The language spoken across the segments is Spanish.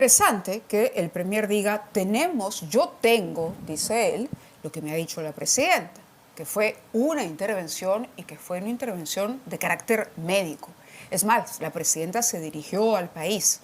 Interesante que el Premier diga, yo tengo, dice él, lo que me ha dicho la presidenta, que fue una intervención y que fue una intervención de carácter médico. Es más, la presidenta se dirigió al país,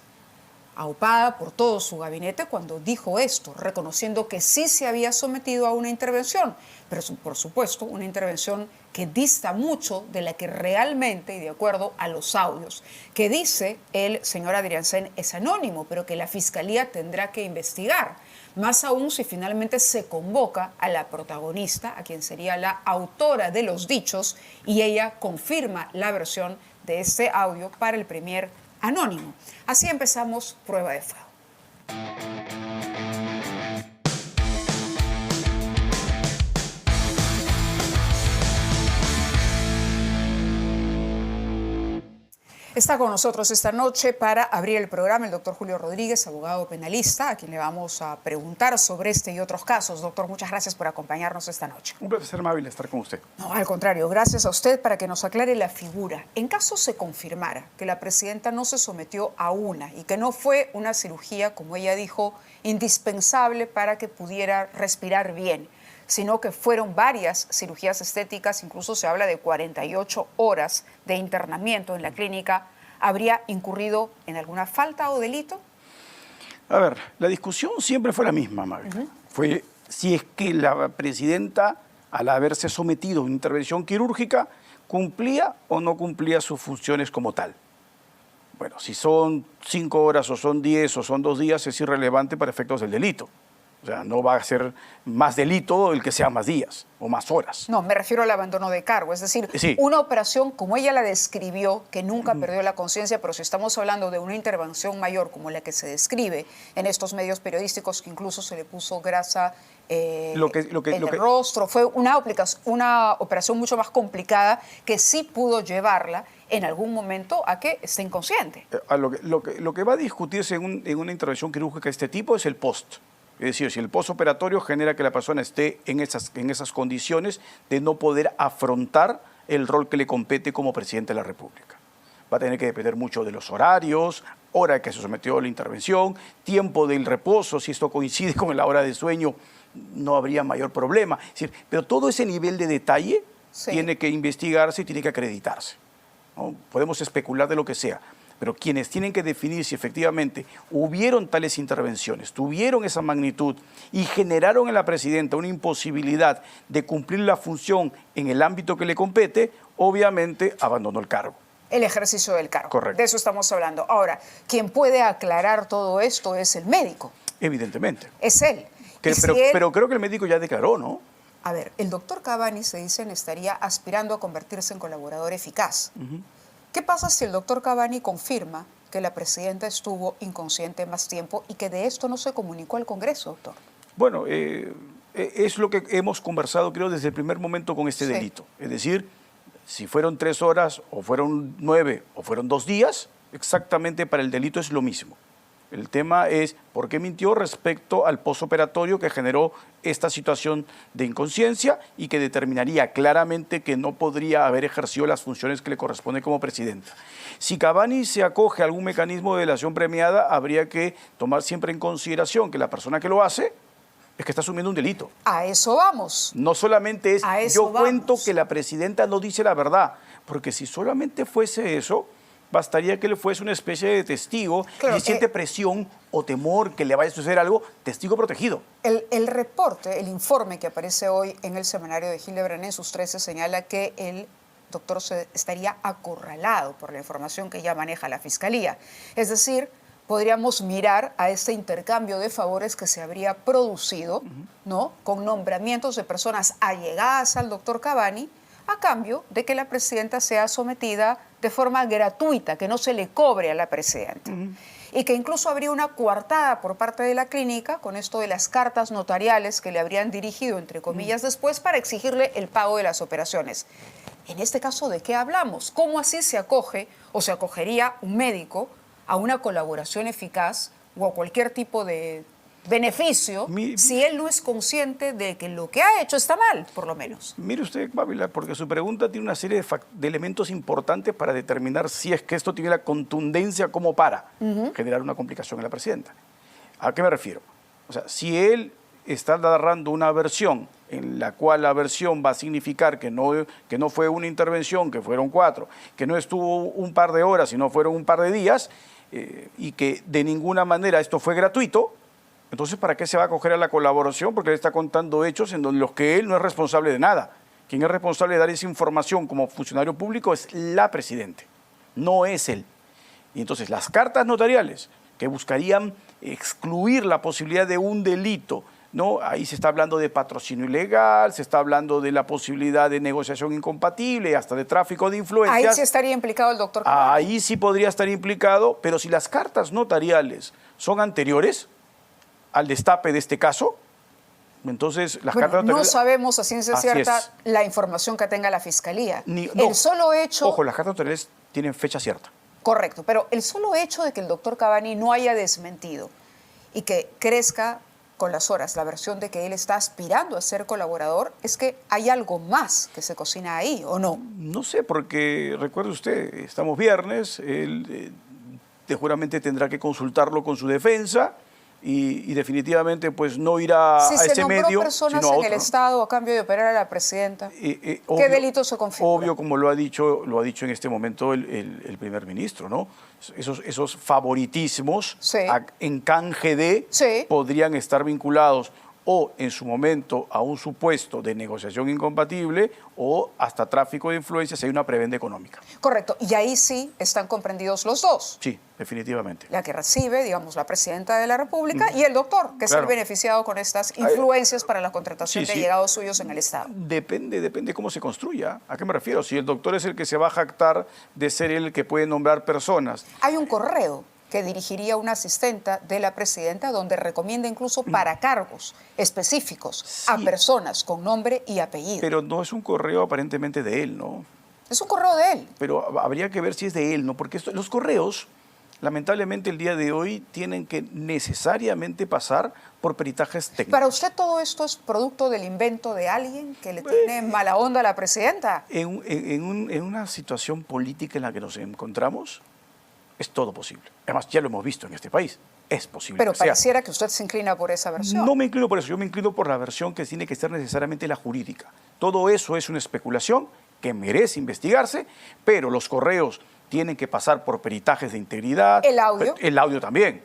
aupada por todo su gabinete, cuando dijo esto, reconociendo que sí se había sometido a una intervención, pero por supuesto una intervención que dista mucho de la que realmente, y de acuerdo a los audios, que dice el señor Adriansen es anónimo, pero que la Fiscalía tendrá que investigar, más aún si finalmente se convoca a la protagonista, a quien sería la autora de los dichos, y ella confirma la versión de este audio para el Premier anónimo. Así empezamos Prueba de Fuego. Está con nosotros esta noche para abrir el programa el doctor Julio Rodríguez, abogado penalista, a quien le vamos a preguntar sobre este y otros casos. Doctor, muchas gracias por acompañarnos esta noche. Un placer amable estar con usted. No, al contrario, gracias a usted para que nos aclare la figura. En caso se confirmara que la presidenta no se sometió a una y que no fue una cirugía, como ella dijo, indispensable para que pudiera respirar bien, sino que fueron varias cirugías estéticas, incluso se habla de 48 horas de internamiento en la clínica, ¿habría incurrido en alguna falta o delito? A ver, la discusión siempre fue la misma, Mabel. Fue si es que la presidenta, al haberse sometido a una intervención quirúrgica, cumplía o no cumplía sus funciones como tal. Bueno, si son 5 horas o son 10 o son 2 días, es irrelevante para efectos del delito. O sea, no va a ser más delito el que sea más días o más horas. No, me refiero al abandono de cargo. Es decir, sí, una operación como ella la describió, que nunca perdió la conciencia, pero si estamos hablando de una intervención mayor como la que se describe en estos medios periodísticos, que incluso se le puso grasa en el rostro, fue una operación mucho más complicada que sí pudo llevarla en algún momento a que esté inconsciente. Lo que va a discutirse en una intervención quirúrgica de este tipo es el post. Es decir, si el postoperatorio genera que la persona esté en esas condiciones de no poder afrontar el rol que le compete como presidente de la República. Va a tener que depender mucho de los horarios, hora que se sometió a la intervención, tiempo del reposo, si esto coincide con la hora de sueño, no habría mayor problema. Es decir, pero todo ese nivel de detalle tiene que investigarse y tiene que acreditarse, ¿no? Podemos especular de lo que sea, pero quienes tienen que definir si efectivamente hubieron tales intervenciones, tuvieron esa magnitud y generaron en la presidenta una imposibilidad de cumplir la función en el ámbito que le compete, obviamente abandonó el cargo. El ejercicio del cargo. Correcto. De eso estamos hablando. Ahora, quien puede aclarar todo esto es el médico. Evidentemente. Es él. Pero creo que el médico ya declaró, ¿no? A ver, el doctor Cavani, se dicen, estaría aspirando a convertirse en colaborador eficaz. ¿Qué pasa si el doctor Cavani confirma que la presidenta estuvo inconsciente más tiempo y que de esto no se comunicó al Congreso, doctor? Bueno, es lo que hemos conversado, creo, desde el primer momento con este delito. Es decir, si fueron 3 horas o fueron 9 o fueron 2 días, exactamente para el delito es lo mismo. El tema es por qué mintió respecto al postoperatorio que generó esta situación de inconsciencia y que determinaría claramente que no podría haber ejercido las funciones que le corresponden como presidenta. Si Cavani se acoge a algún mecanismo de delación premiada, habría que tomar siempre en consideración que la persona que lo hace es que está asumiendo un delito. A eso vamos. No solamente es yo cuento que la presidenta no dice la verdad, porque si solamente fuese eso, bastaría que le fuese una especie de testigo, claro, y siente presión o temor que le vaya a suceder algo, testigo protegido. El reporte, el informe que aparece hoy en el semanario de Hildebrand en sus 13 señala que el doctor estaría acorralado por la información que ya maneja la Fiscalía. Es decir, podríamos mirar a este intercambio de favores que se habría producido, ¿no?, con nombramientos de personas allegadas al doctor Cavani, a cambio de que la presidenta sea sometida de forma gratuita, que no se le cobre a la presidenta. Y que incluso habría una coartada por parte de la clínica con esto de las cartas notariales que le habrían dirigido, entre comillas, después para exigirle el pago de las operaciones. En este caso, ¿de qué hablamos? ¿Cómo así se acoge o se acogería un médico a una colaboración eficaz o a cualquier tipo de beneficio si él no es consciente de que lo que ha hecho está mal, por lo menos? Mire usted, Pávila, porque su pregunta tiene una serie de elementos importantes para determinar si es que esto tiene la contundencia como para generar una complicación en la presidenta. ¿A qué me refiero? O sea, si él está narrando una versión en la cual la versión va a significar que no fue una intervención, que fueron 4, que no estuvo un par de horas, sino fueron un par de días, y que de ninguna manera esto fue gratuito, entonces ¿para qué se va a acoger a la colaboración? Porque él está contando hechos en los que él no es responsable de nada. Quien es responsable de dar esa información como funcionario público es la presidenta, no es él. Y entonces las cartas notariales que buscarían excluir la posibilidad de un delito, ¿no? Ahí se está hablando de patrocinio ilegal, se está hablando de la posibilidad de negociación incompatible, hasta de tráfico de influencias. Ahí sí estaría implicado el doctor Cabani. Ahí sí podría estar implicado, pero si las cartas notariales son anteriores al destape de este caso, entonces las cartas no notariales... sabemos a ciencia Así cierta es. la información que tenga la Fiscalía. No, el solo hecho... Ojo, las cartas notariales tienen fecha cierta. Correcto, pero el solo hecho de que el doctor Cabani no haya desmentido y que crezca con las horas la versión de que él está aspirando a ser colaborador, es que hay algo más que se cocina ahí, ¿o no? No sé, porque recuerde usted, estamos viernes, él seguramente tendrá que consultarlo con su defensa y definitivamente pues no irá a ese medio, Si se nombró personas sino a en otro, el Estado a cambio de operar a la presidenta, ¿qué delito se configura? Obvio, como lo ha dicho en este momento el primer ministro, ¿no? Esos favoritismos Sí. en canje de Sí. podrían estar vinculados o en su momento a un supuesto de negociación incompatible o hasta tráfico de influencias si hay una prebenda económica. Correcto, y ahí sí están comprendidos los dos. Sí, definitivamente. La que recibe, digamos, la presidenta de la República y el doctor, que es Claro. el beneficiado con estas influencias para la contratación Sí, sí. de allegados suyos en el Estado. Depende cómo se construya. ¿A qué me refiero? Si el doctor es el que se va a jactar de ser el que puede nombrar personas. Hay un correo que dirigiría una asistenta de la presidenta donde recomienda incluso para cargos específicos a Sí. personas con nombre y apellido. Pero no es un correo aparentemente de él, ¿no? Es un correo de él. Pero habría que ver si es de él, ¿no? Porque los correos, lamentablemente el día de hoy, tienen que necesariamente pasar por peritajes técnicos. ¿Para usted todo esto es producto del invento de alguien que le tiene mala onda a la presidenta? En una situación política en la que nos encontramos, es todo posible. Además, ya lo hemos visto en este país. Es posible. Pero que sea. pareciera que usted se inclina por esa versión. No me inclino por eso, yo me inclino por la versión que tiene que ser necesariamente la jurídica. Todo eso es una especulación que merece investigarse, pero los correos tienen que pasar por peritajes de integridad. ¿El audio? El audio también.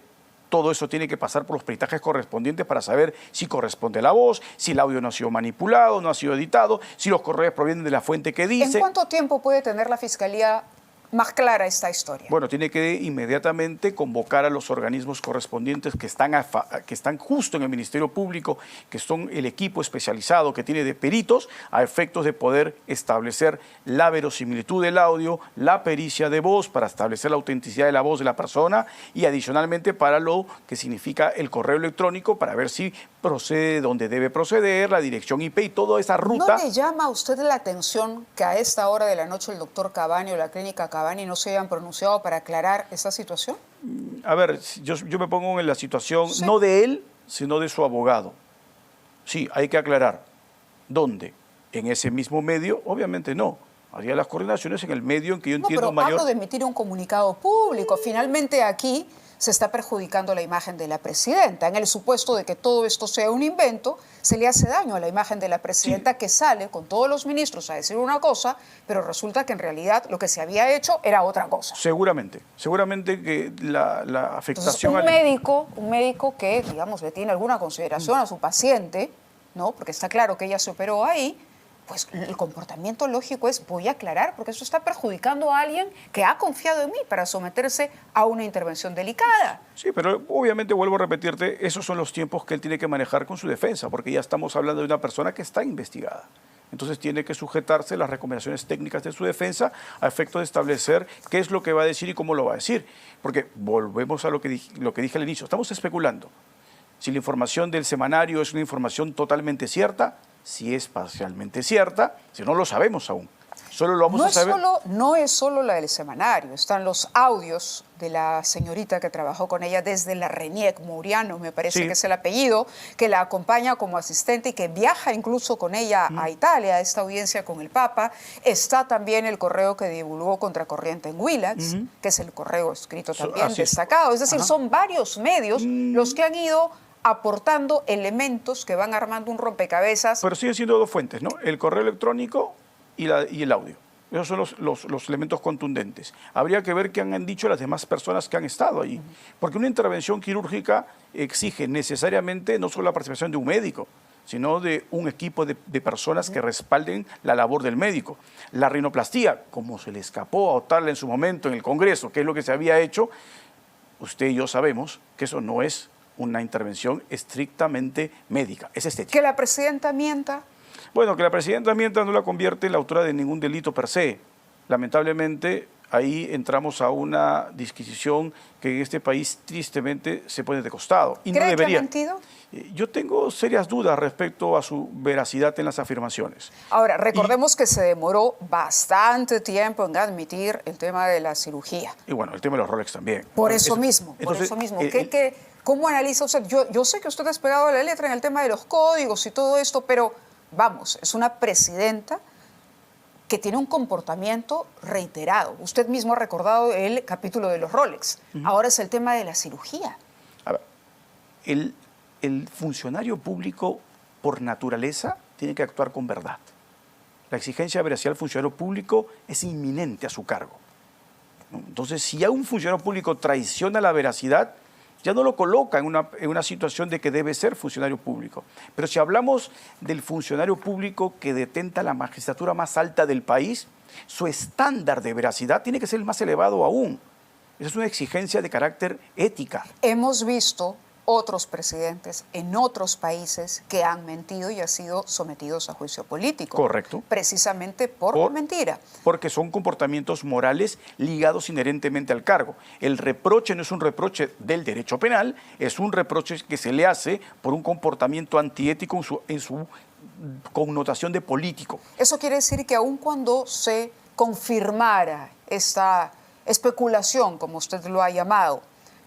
Todo eso tiene que pasar por los peritajes correspondientes para saber si corresponde la voz, si el audio no ha sido manipulado, no ha sido editado, si los correos provienen de la fuente que dice. ¿En cuánto tiempo puede tener la Fiscalía más clara esta historia? Bueno, tiene que inmediatamente convocar a los organismos correspondientes que están justo en el Ministerio Público, que son el equipo especializado que tiene de peritos, a efectos de poder establecer la verosimilitud del audio, la pericia de voz para establecer la autenticidad de la voz de la persona y adicionalmente para lo que significa el correo electrónico para ver si procede donde debe proceder, la dirección IP y toda esa ruta. ¿No le llama a usted la atención que a esta hora de la noche el doctor Cabani o la clínica Cabani no se hayan pronunciado para aclarar esta situación? A ver, yo me pongo en la situación, Sí. no de él, sino de su abogado. Sí, hay que aclarar. ¿Dónde? ¿En ese mismo medio? Obviamente no. Haría las coordinaciones en el medio en que yo No, entiendo pero mayor... hablo de emitir un comunicado público. Finalmente aquí se está perjudicando la imagen de la presidenta. En el supuesto de que todo esto sea un invento, se le hace daño a la imagen de la presidenta que sale con todos los ministros a decir una cosa, pero resulta que en realidad lo que se había hecho era otra cosa. Seguramente que la Entonces, afectación... un médico que, digamos, le tiene alguna consideración a su paciente, ¿no? Porque está claro que ella se operó ahí, pues el comportamiento lógico es voy a aclarar porque eso está perjudicando a alguien que ha confiado en mí para someterse a una intervención delicada. Sí, pero obviamente vuelvo a repetirte, esos son los tiempos que él tiene que manejar con su defensa, porque ya estamos hablando de una persona que está investigada. Entonces tiene que sujetarse a las recomendaciones técnicas de su defensa a efecto de establecer qué es lo que va a decir y cómo lo va a decir. Porque volvemos a lo que dije al inicio, estamos especulando. Si la información del semanario es una información totalmente cierta, si es parcialmente cierta, si no lo sabemos aún. Solo lo vamos a saber. No es solo la del semanario, están los audios de la señorita que trabajó con ella desde la RENIEC, Mouriano, me parece Sí. que es el apellido, que la acompaña como asistente y que viaja incluso con ella a Italia, a esta audiencia con el Papa. Está también el correo que divulgó Contracorriente en Willax, que es el correo escrito también Así es. destacado. Es decir, Ajá. son varios medios los que han ido aportando elementos que van armando un rompecabezas. Pero siguen siendo dos fuentes, ¿no? El correo electrónico y el audio. Esos son los elementos contundentes. Habría que ver qué han dicho las demás personas que han estado allí. Porque una intervención quirúrgica exige necesariamente no solo la participación de un médico, sino de un equipo de personas que respalden la labor del médico. La rinoplastía, como se le escapó a Otalá en su momento en el Congreso, que es lo que se había hecho, usted y yo sabemos que eso no es una intervención estrictamente médica, es estética. Que la presidenta mienta. Bueno, que la presidenta mienta no la convierte en la autora de ningún delito per se. Lamentablemente, ahí entramos a una disquisición que en este país tristemente se pone de costado. Y ¿Cree no debería. que ha mentido? Yo tengo serias dudas respecto a su veracidad en las afirmaciones. Ahora, recordemos que se demoró bastante tiempo en admitir el tema de la cirugía. Y bueno, el tema de los Rolex también. Por eso mismo. ¿Cómo analiza usted? Yo sé que usted ha despegado a la letra en el tema de los códigos y todo esto, pero vamos, es una presidenta que tiene un comportamiento reiterado. Usted mismo ha recordado el capítulo de los Rolex. Ahora es el tema de la cirugía. A ver, el funcionario público, por naturaleza, tiene que actuar con verdad. La exigencia de veracidad del funcionario público es inminente a su cargo, ¿no? Entonces, si un funcionario público traiciona la veracidad, ya no lo coloca en una situación de que debe ser funcionario público. Pero si hablamos del funcionario público que detenta la magistratura más alta del país, su estándar de veracidad tiene que ser el más elevado aún. Esa es una exigencia de carácter ética. Hemos visto otros presidentes en otros países que han mentido y han sido sometidos a juicio político. Correcto. Precisamente por mentira. Porque son comportamientos morales ligados inherentemente al cargo. El reproche no es un reproche del derecho penal, es un reproche que se le hace por un comportamiento antiético en su connotación de político. Eso quiere decir que aun cuando se confirmara esta especulación, como usted lo ha llamado,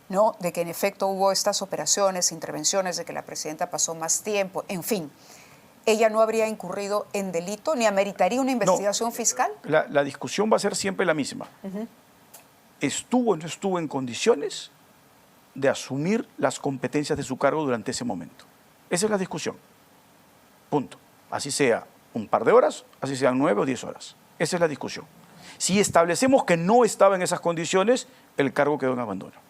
¿no?, de que en efecto hubo estas operaciones, intervenciones, de que la presidenta pasó más tiempo, en fin, ¿ella no habría incurrido en delito ni ameritaría una investigación fiscal? La discusión va a ser siempre la misma. ¿Estuvo o no estuvo en condiciones de asumir las competencias de su cargo durante ese momento? Esa es la discusión. Punto. Así sea un par de horas, así sean 9 o 10 horas. Esa es la discusión. Si establecemos que no estaba en esas condiciones, el cargo quedó en abandono.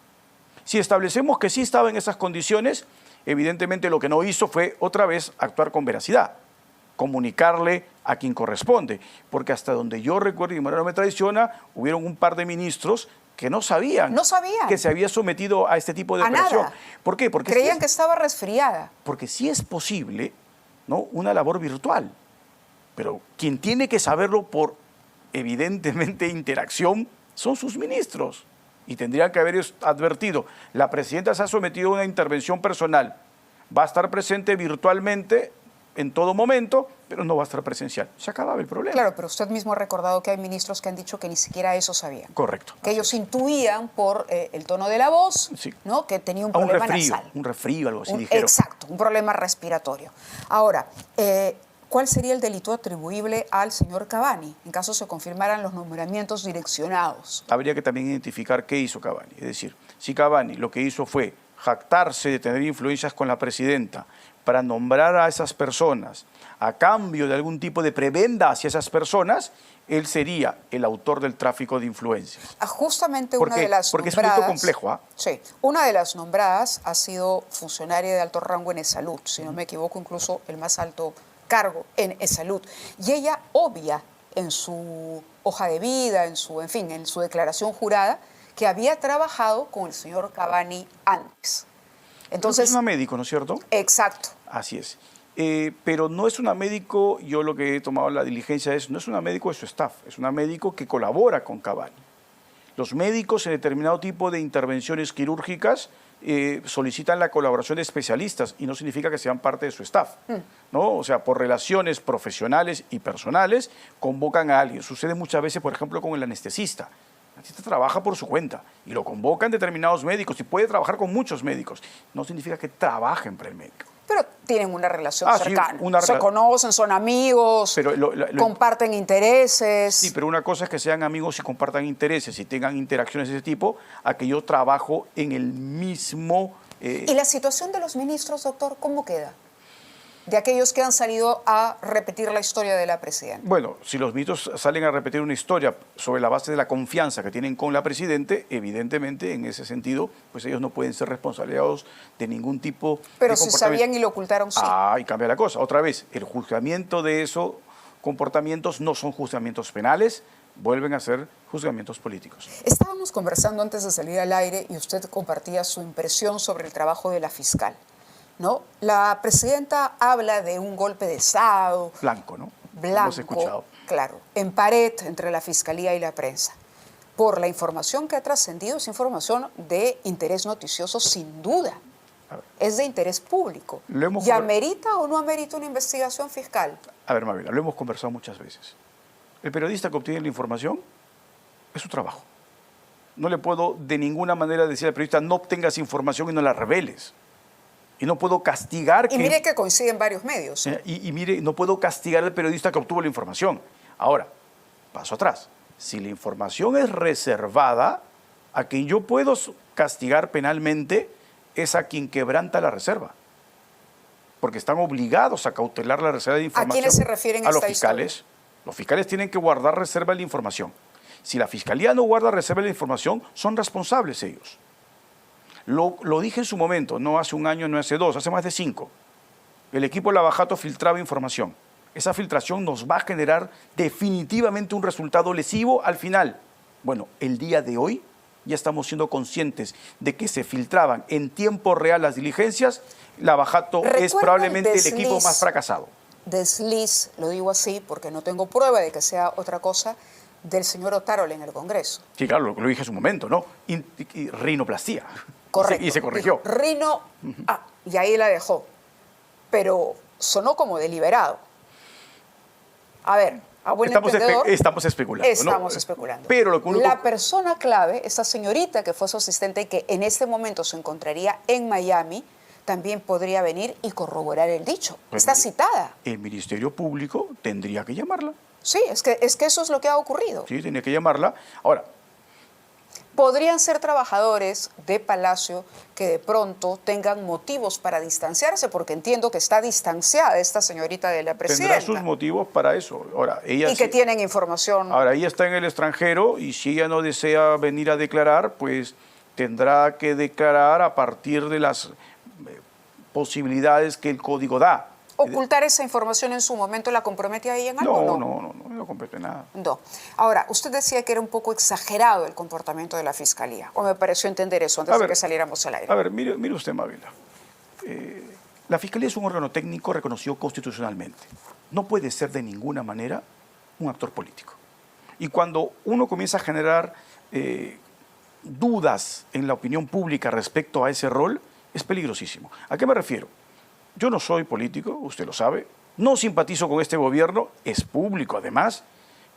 Si establecemos que sí estaba en esas condiciones, evidentemente lo que no hizo fue otra vez actuar con veracidad, comunicarle a quien corresponde, porque hasta donde yo recuerdo, y Moreno me traiciona, hubieron un par de ministros que no sabían que se había sometido a este tipo de operación. Nada. ¿Por qué? Porque creían que estaba resfriada. Porque sí es posible, ¿no?, una labor virtual, pero quien tiene que saberlo por evidentemente interacción son sus ministros. Y tendrían que haber advertido, la presidenta se ha sometido a una intervención personal, va a estar presente virtualmente en todo momento, pero no va a estar presencial. Se acababa el problema. Claro, pero usted mismo ha recordado que hay ministros que han dicho que ni siquiera eso sabían. Correcto. Que ellos intuían por el tono de la voz, sí, ¿no?, que tenía un problema nasal. Un resfrío, algo así dijeron. Exacto, un problema respiratorio. Ahora, ¿cuál sería el delito atribuible al señor Cavani en caso se confirmaran los nombramientos direccionados? Habría que también identificar qué hizo Cavani. Es decir, si Cavani lo que hizo fue jactarse de tener influencias con la presidenta para nombrar a esas personas a cambio de algún tipo de prebenda hacia esas personas, él sería el autor del tráfico de influencias. Justamente una de las porque nombradas... es un delito complejo, ¿ah? Sí, una de las nombradas ha sido funcionaria de alto rango en Esalud, si no me equivoco, incluso el más alto cargo en Esalud. Y ella obvia en su hoja de vida, en su declaración jurada, que había trabajado con el señor Cavani antes. Entonces, es una médico, ¿no es cierto? Exacto. Así es. Pero no es una médico, yo lo que he tomado la diligencia es, no es una médico de su staff, es una médico que colabora con Cavani. Los médicos en determinado tipo de intervenciones quirúrgicas solicitan la colaboración de especialistas y no significa que sean parte de su staff, ¿no? O sea, por relaciones profesionales y personales convocan a alguien. Sucede muchas veces, por ejemplo, con el anestesista. El anestesista trabaja por su cuenta y lo convocan determinados médicos y puede trabajar con muchos médicos. No significa que trabajen para el médico. Pero tienen una relación Sí, cercana. Se conocen, son amigos, pero comparten intereses. Sí, pero una cosa es que sean amigos y compartan intereses y tengan interacciones de ese tipo, a que yo trabajo en el mismo... ¿Y la situación de los ministros, doctor, cómo queda? De aquellos que han salido a repetir la historia de la presidenta. Bueno, si los ministros salen a repetir una historia sobre la base de la confianza que tienen con la presidente, evidentemente, en ese sentido, pues ellos no pueden ser responsabilizados de ningún tipo Pero de si sabían y lo ocultaron, sí. Y cambia la cosa. Otra vez, el juzgamiento de esos comportamientos no son juzgamientos penales, vuelven a ser juzgamientos políticos. Estábamos conversando antes de salir al aire y usted compartía su impresión sobre el trabajo de la fiscal, ¿no? La presidenta habla de un golpe de Estado. Blanco, ¿no? Blanco, hemos escuchado. Claro, en pared entre la fiscalía y la prensa. Por la información que ha trascendido, es información de interés noticioso sin duda. Es de interés público. ¿Y amerita o no amerita una investigación fiscal? A ver, Mabel, lo hemos conversado muchas veces. El periodista que obtiene la información es su trabajo. No le puedo de ninguna manera decir al periodista no obtengas información y no la reveles. Y no puedo castigar... Y mire que coinciden varios medios. Y mire, no puedo castigar al periodista que obtuvo la información. Ahora, paso atrás. Si la información es reservada, a quien yo puedo castigar penalmente es a quien quebranta la reserva. Porque están obligados a cautelar la reserva de información. ¿A quiénes se refieren a los esta fiscales? historia? Los fiscales tienen que guardar reserva de la información. Si la fiscalía no guarda reserva de la información, son responsables ellos. Lo dije en su momento, no hace un año, no hace dos, hace más de 5. El equipo Lavajato filtraba información. Esa filtración nos va a generar definitivamente un resultado lesivo al final. Bueno, el día de hoy ya estamos siendo conscientes de que se filtraban en tiempo real las diligencias. Lavajato es probablemente el equipo más fracasado. Desliz, lo digo así porque no tengo prueba de que sea otra cosa, del señor Otárola en el Congreso. Sí, claro, lo dije en su momento, ¿no? Y rinoplastía. Correcto. Y se corrigió. Rino, y ahí la dejó. Pero sonó como deliberado. A ver, a buen entendedor, estamos especulando. Estamos especulando. Pero la persona clave, esa señorita que fue su asistente y que en este momento se encontraría en Miami, también podría venir y corroborar el dicho. Pues está citada. El Ministerio Público tendría que llamarla. Sí, es que eso es lo que ha ocurrido. Sí, tenía que llamarla. Ahora, podrían ser trabajadores de Palacio que de pronto tengan motivos para distanciarse, porque entiendo que está distanciada esta señorita de la presidenta. Tendrá sus motivos para eso. Ahora, ella y que tienen información. Ahora, ella está en el extranjero y si ella no desea venir a declarar, pues tendrá que declarar a partir de las posibilidades que el código da. ¿Ocultar esa información en su momento la compromete a ella en algo? No compromete nada. No. Ahora, usted decía que era un poco exagerado el comportamiento de la Fiscalía, o me pareció entender eso antes de que saliéramos al aire. A ver, mire usted, Mabela. La Fiscalía es un órgano técnico reconocido constitucionalmente. No puede ser de ninguna manera un actor político. Y cuando uno comienza a generar dudas en la opinión pública respecto a ese rol, es peligrosísimo. ¿A qué me refiero? Yo no soy político, usted lo sabe, no simpatizo con este gobierno, es público además,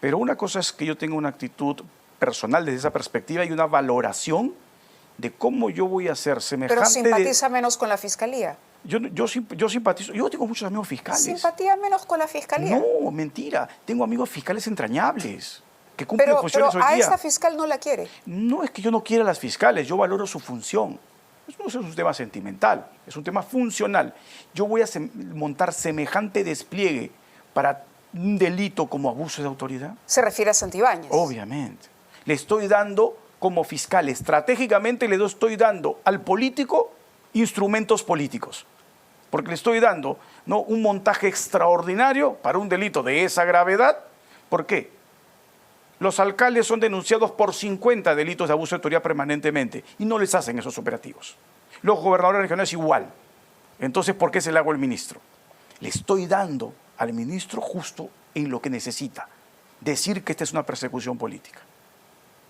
pero una cosa es que yo tenga una actitud personal desde esa perspectiva y una valoración de cómo yo voy a ser semejante... Pero simpatiza menos con la Fiscalía. Yo simpatizo, yo tengo muchos amigos fiscales. ¿Simpatía menos con la Fiscalía? No, mentira, tengo amigos fiscales entrañables que cumplen funciones hoy día. Pero a esta fiscal no la quiere. No es que yo no quiera a las fiscales, yo valoro su función. Eso no es un tema sentimental, es un tema funcional. Yo voy a montar semejante despliegue para un delito como abuso de autoridad. ¿Se refiere a Santibáñez? Obviamente. Le estoy dando, como fiscal, estratégicamente le estoy dando al político instrumentos políticos. Porque le estoy dando un montaje extraordinario para un delito de esa gravedad. ¿Por qué? Los alcaldes son denunciados por 50 delitos de abuso de autoridad permanentemente y no les hacen esos operativos. Los gobernadores regionales igual. Entonces, ¿por qué se le hago al ministro? Le estoy dando al ministro justo en lo que necesita. Decir que esta es una persecución política.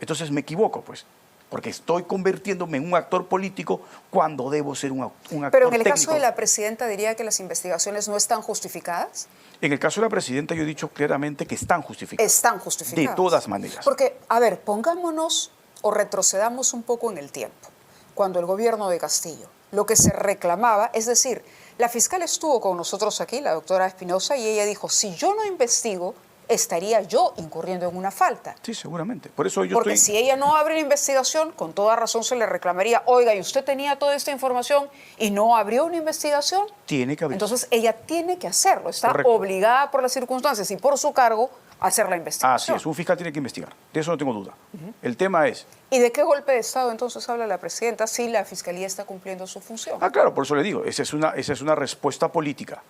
Entonces me equivoco, pues, porque estoy convirtiéndome en un actor político cuando debo ser un actor Pero en el técnico. caso de la presidenta diría que las investigaciones no están justificadas. En el caso de la presidenta yo he dicho claramente que están justificadas. Están justificadas. De todas maneras. Porque, a ver, pongámonos o retrocedamos un poco en el tiempo. Cuando el gobierno de Castillo, lo que se reclamaba, es decir, la fiscal estuvo con nosotros aquí, la doctora Espinosa, y ella dijo, si yo no investigo, estaría yo incurriendo en una falta. Sí, seguramente. Por eso yo Porque si ella no abre la investigación, con toda razón se le reclamaría, oiga, ¿y usted tenía toda esta información y no abrió una investigación? Tiene que abrir. Entonces ella tiene que hacerlo, está Correcto. obligada por las circunstancias y por su cargo a hacer la Así investigación. es, un fiscal tiene que investigar. De eso no tengo duda. El tema es... ¿Y de qué golpe de Estado entonces habla la presidenta si la Fiscalía está cumpliendo su función? Ah, claro, por eso le digo, esa es una respuesta política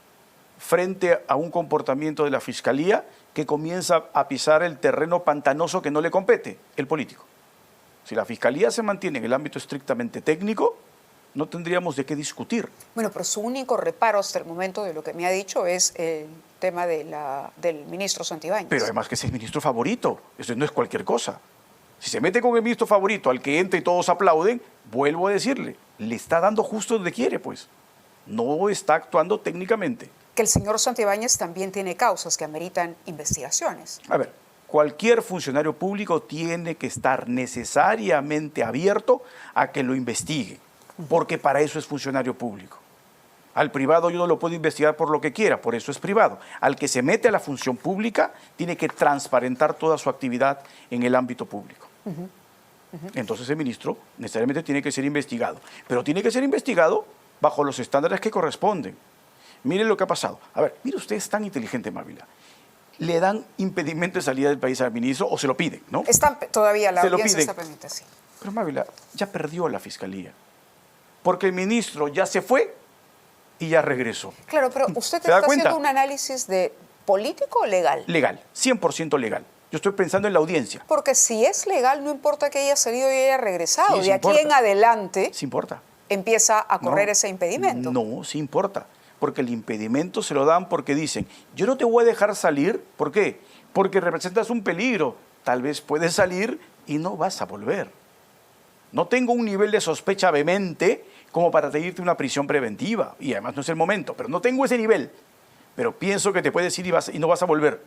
frente a un comportamiento de la Fiscalía que comienza a pisar el terreno pantanoso que no le compete, el político. Si la Fiscalía se mantiene en el ámbito estrictamente técnico, no tendríamos de qué discutir. Bueno, pero su único reparo hasta el momento de lo que me ha dicho es el tema del ministro Santibáñez. Pero además que es el ministro favorito, eso no es cualquier cosa. Si se mete con el ministro favorito al que entra y todos aplauden, vuelvo a decirle, le está dando justo donde quiere, pues. No está actuando técnicamente. Que el señor Santibáñez también tiene causas que ameritan investigaciones. A ver, cualquier funcionario público tiene que estar necesariamente abierto a que lo investigue, porque para eso es funcionario público. Al privado yo no lo puedo investigar por lo que quiera, por eso es privado. Al que se mete a la función pública tiene que transparentar toda su actividad en el ámbito público. Entonces el ministro necesariamente tiene que ser investigado, pero tiene que ser investigado bajo los estándares que corresponden. Miren lo que ha pasado. A ver, mire, usted es tan inteligente, Mávila. Le dan impedimento de salida del país al ministro o se lo piden, ¿no? Están todavía la Se lo audiencia piden. está pendiente, sí. Pero Mávila ya perdió la fiscalía, porque el ministro ya se fue y ya regresó. Claro, pero usted ¿Se da está cuenta? haciendo un análisis de político o legal. Legal, 100% legal. Yo estoy pensando en la audiencia. Porque si es legal, no importa que haya salido y haya regresado. Sí, sí de aquí importa. en adelante Sí importa. empieza a correr No, ese impedimento. No, sí importa. Porque el impedimento se lo dan porque dicen, yo no te voy a dejar salir. ¿Por qué? Porque representas un peligro. Tal vez puedes salir y no vas a volver. No tengo un nivel de sospecha vehemente como para pedirte una prisión preventiva. Y además no es el momento, pero no tengo ese nivel. Pero pienso que te puedes ir y no vas a volver.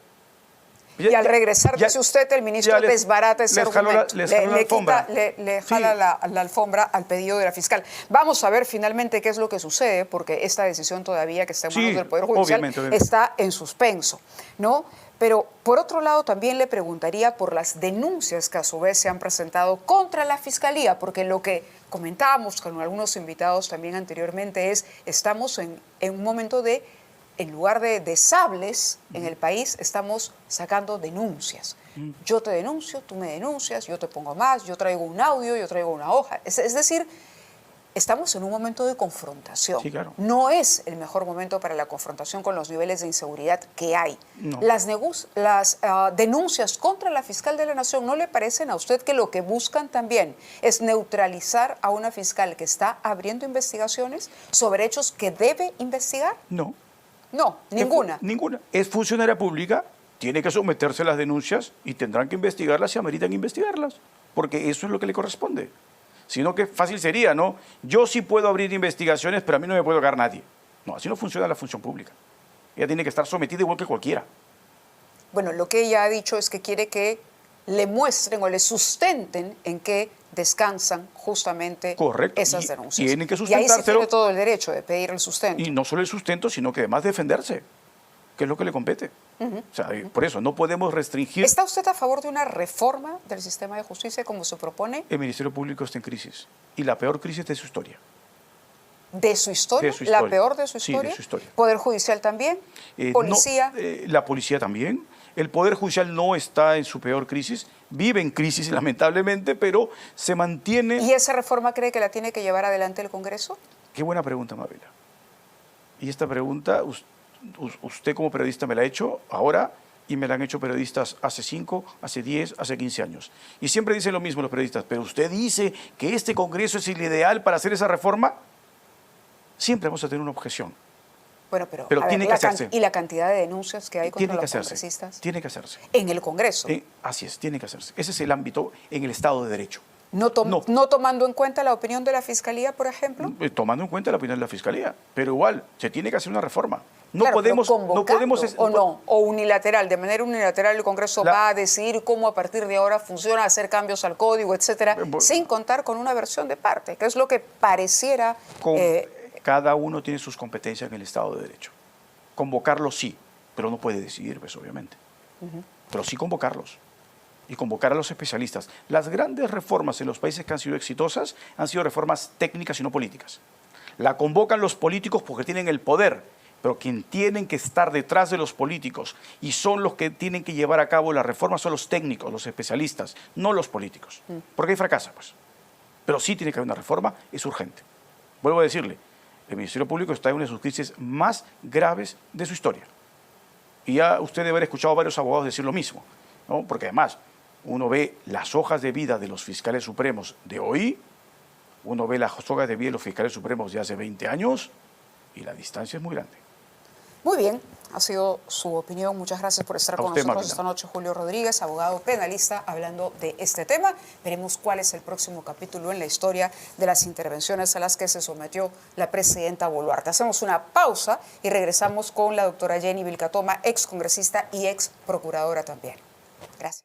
Y al regresar, dice usted, el ministro desbarata ese argumento. Le jala la alfombra al pedido de la fiscal. Vamos a ver finalmente qué es lo que sucede, porque esta decisión todavía que está en manos del Poder Judicial obviamente. está en suspenso, ¿no? Pero, por otro lado, también le preguntaría por las denuncias que a su vez se han presentado contra la Fiscalía, porque lo que comentábamos con algunos invitados también anteriormente es, estamos en un momento de, en lugar de sables en el país, estamos sacando denuncias. Yo te denuncio, tú me denuncias, yo te pongo más, yo traigo un audio, yo traigo una hoja. Es decir, estamos en un momento de confrontación. Sí, claro. No es el mejor momento para la confrontación con los niveles de inseguridad que hay. No. Las denuncias contra la fiscal de la Nación, ¿no le parecen a usted que lo que buscan también es neutralizar a una fiscal que está abriendo investigaciones sobre hechos que debe investigar? No. No, ninguna. Ninguna. Es funcionaria pública, tiene que someterse a las denuncias y tendrán que investigarlas si ameritan investigarlas, porque eso es lo que le corresponde. Sino que fácil sería, ¿no? Yo sí puedo abrir investigaciones, pero a mí no me puede tocar nadie. No, así no funciona la función pública. Ella tiene que estar sometida igual que cualquiera. Bueno, lo que ella ha dicho es que quiere que le muestren o le sustenten en qué descansan justamente Correcto. esas Y denuncias. tienen que Y ahí se sustentárselo. tiene todo el derecho de pedir el sustento. Y no solo el sustento, sino que además defenderse, que es lo que le compete. O sea, por eso no podemos restringir. ¿Está usted a favor de una reforma del sistema de justicia como se propone? El Ministerio Público está en crisis. Y la peor crisis de su historia. ¿De su historia? De su historia. ¿La peor de su Sí, historia? de su historia. ¿Poder judicial también? ¿Policía? No, la policía también. El Poder Judicial no está en su peor crisis. Vive en crisis, lamentablemente, pero se mantiene. ¿Y esa reforma cree que la tiene que llevar adelante el Congreso? Qué buena pregunta, Mávila. Y esta pregunta, usted como periodista me la ha hecho ahora y me la han hecho periodistas hace 5, hace 10, hace 15 años. Y siempre dicen lo mismo los periodistas, pero usted dice que este Congreso es el ideal para hacer esa reforma. Siempre vamos a tener una objeción. Bueno, pero, Pero a ver, tiene que hacerse. ¿y la cantidad de denuncias que hay contra Tiene que los hacerse. congresistas? Tiene que hacerse. En el Congreso. Así es, tiene que hacerse. Ese es el ámbito en el Estado de Derecho. No tomando en cuenta la opinión de la Fiscalía, por ejemplo. Tomando en cuenta la opinión de la Fiscalía. Pero igual, se tiene que hacer una reforma. No Claro, podemos... pero No podemos o no, o unilateral, de manera unilateral el Congreso va a decidir cómo a partir de ahora funciona, hacer cambios al código, etcétera, sin contar con una versión de parte, que es lo que pareciera... Cada uno tiene sus competencias en el Estado de Derecho. Convocarlos sí, pero no puede decidir, pues obviamente. Pero sí convocarlos. Y convocar a los especialistas. Las grandes reformas en los países que han sido exitosas han sido reformas técnicas y no políticas. La convocan los políticos porque tienen el poder, pero quien tienen que estar detrás de los políticos y son los que tienen que llevar a cabo las reformas son los técnicos, los especialistas, no los políticos. Porque ahí fracasa, pues. Pero sí tiene que haber una reforma, es urgente. Vuelvo a decirle, el Ministerio Público está en una de sus crisis más graves de su historia. Y ya usted debe haber escuchado a varios abogados decir lo mismo, ¿no? Porque además uno ve las hojas de vida de los fiscales supremos de hoy, uno ve las hojas de vida de los fiscales supremos de hace 20 años y la distancia es muy grande. Muy bien, ha sido su opinión. Muchas gracias por estar con nosotros esta noche, Julio Rodríguez, abogado penalista, hablando de este tema. Veremos cuál es el próximo capítulo en la historia de las intervenciones a las que se sometió la presidenta Boluarte. Hacemos una pausa y regresamos con la doctora Jenny Vilcatoma, ex congresista y ex procuradora también. Gracias.